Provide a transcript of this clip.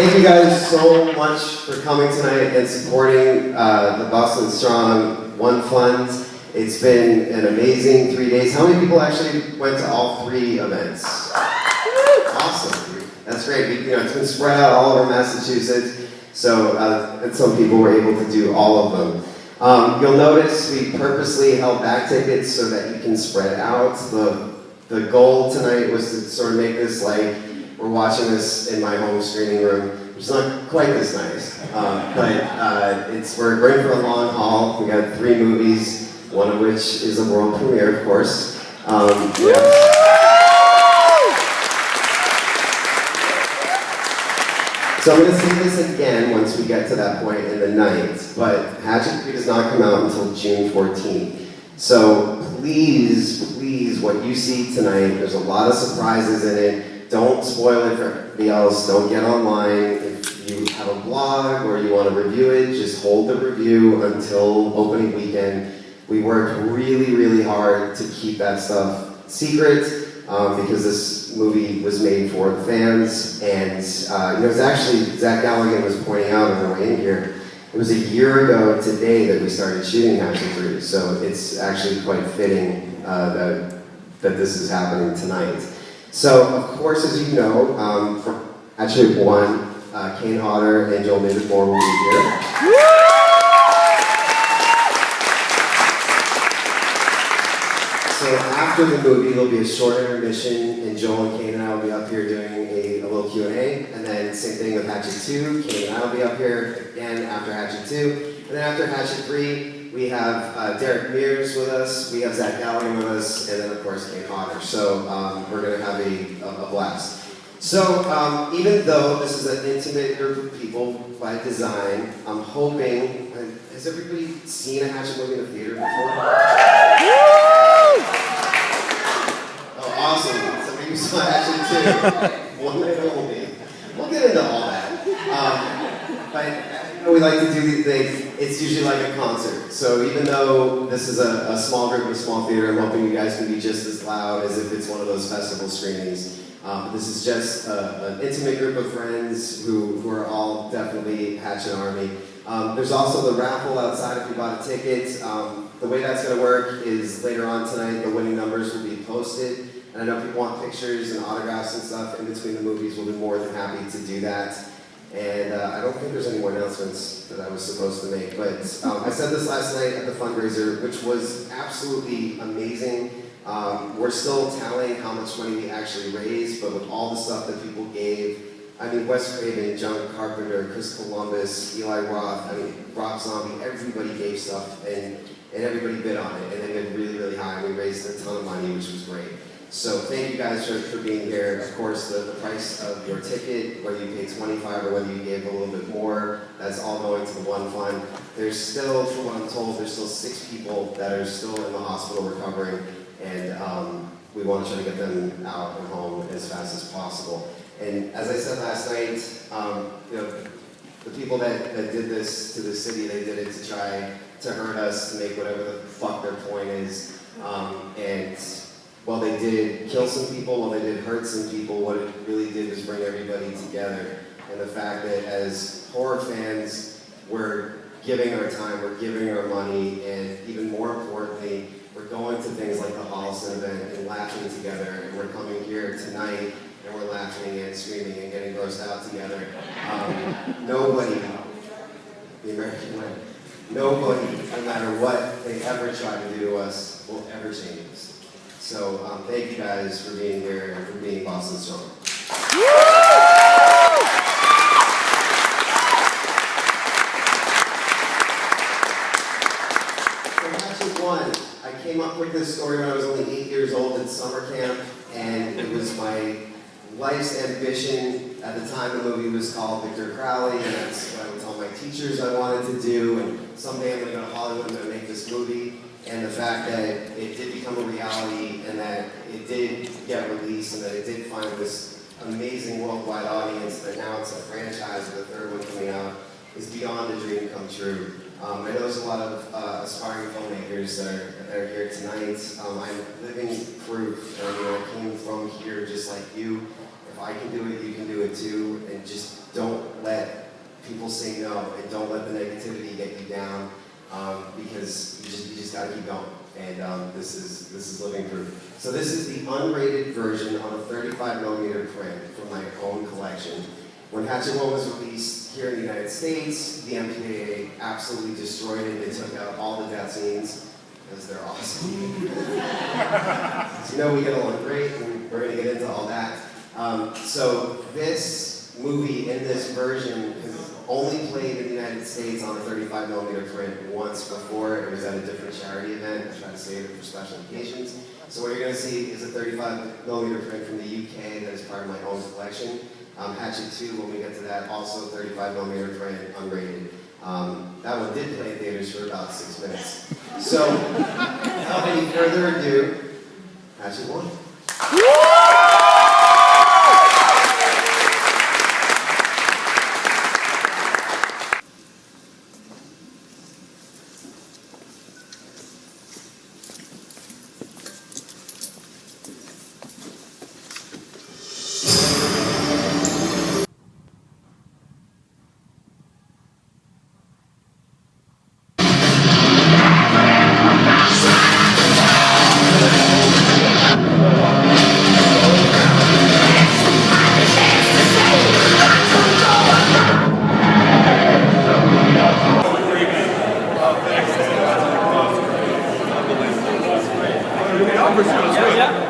Thank you guys so much for coming tonight and supporting the Boston Strong One Fund. It's been an amazing 3 days. How many people actually went to all 3 events? Awesome. That's great. It's been spread out all over Massachusetts, so and some people were able to do all of them. You'll notice we purposely held back tickets so that you can spread out. The goal tonight was to sort of make this like we're watching this in my home screening room, which is not quite this nice, but we're in for a long haul. We got 3 movies, one of which is a world premiere, of course. Yeah. So I'm going to say this again once we get to that point in the night, but Hatchet 3 does not come out until June 14th. So please, what you see tonight, there's a lot of surprises in it. Don't spoil it for everybody else. Don't get online. If you have a blog or you want to review it, just hold the review until opening weekend. We worked really, really hard to keep that stuff secret. Because this movie was made for the fans, and it's actually, Zach Galligan was pointing out on the way in here, it was a year ago today that we started shooting Hatchet 3, so it's actually quite fitting that this is happening tonight. So, of course, as you know, from Hatchet 1, Kane, Hodder, and Joel Moore will be here. So after the movie, there'll be a short intermission, and Joel and Kane and I will be up here doing a little Q&A, and then same thing with Hatchet 2. Kane and I will be up here again after Hatchet 2, and then after Hatchet 3, we have Derek Mears with us, we have Zach Galligan with us, and then of course Kane Hodder. So we're going to have a blast. So even though this is an intimate group of people by design, I'm hoping, has everybody seen a Hatchet movie in a theater before? Awesome. Some people saw Hatchet 2. One night only. We'll get into all that. But we like to do these things. It's usually like a concert. So even though this is a small group, a small theater, I'm hoping you guys can be just as loud as if it's one of those festival screenings. This is just an intimate group of friends who are all definitely Hatchet Army. There's also the raffle outside if you bought a ticket. The way that's going to work is later on tonight, the winning numbers will be posted. And I know people want pictures and autographs and stuff in between the movies. We'll be more than happy to do that. And I don't think there's any more announcements that I was supposed to make. But I said this last night at the fundraiser, which was absolutely amazing. We're still tallying how much money we actually raised, but with all the stuff that people gave, I mean, Wes Craven, John Carpenter, Chris Columbus, Eli Roth, Rob Zombie, everybody gave stuff, and everybody bid on it, and they bid really, really high. We raised a ton of money, which was great. So thank you guys for being here. Of course, the price of your ticket, whether you pay $25 or whether you gave a little bit more, that's all going to the One Fund. There's still, from what I'm told, there's still 6 people that are still in the hospital recovering, and we want to try to get them out and home as fast as possible. And as I said last night, the people that did this to the city, they did it to try to hurt us, to make whatever the fuck their point is. And while they did kill some people, while they did hurt some people, what it really did was bring everybody together. And the fact that as horror fans, we're giving our time, we're giving our money, and even more importantly, we're going to things like the Holliston event and laughing together, and we're coming here tonight and we're laughing and screaming and getting grossed out together. Nobody, the American way, nobody, no matter what they ever try to do to us, will ever change us. So thank you guys for being here and for being Boston Strong. For Hatchet 1, I came up with this story when I was only 8 years old at summer camp, and it was my life's ambition. At the time, the movie was called Victor Crowley, and that's what I would tell my teachers I wanted to do, and someday I'm going to go to Hollywood, I'm going to make this movie. And the fact that it did become a reality, and that it did get released, and that it did find this amazing worldwide audience, that now it's a franchise with a 3rd one coming out, is beyond a dream come true. I know there's a lot of aspiring filmmakers that are here tonight. I'm living proof. I came from here just like you. If I can do it, you can do it too. And just don't let people say no, and don't let the negativity get you down, because you just got to keep going. And this is living proof. So this is the unrated version on a 35mm print from my own collection. When Hatchet 1 was released here in the United States, the MPAA absolutely destroyed it. They took out all the death scenes, because they're awesome. So you know we get along great, and we're going to get into all that. So this movie in this version is only played in the United States on a 35mm print once before. It was at a different charity event. I tried to save it for special occasions. So what you're going to see is a 35mm print from the UK that is part of my own collection. Hatchet 2, when we get to that, also 35mm print, unrated. That one did play in theaters for about 6 minutes. So, without any further ado, Hatchet 1. Yeah.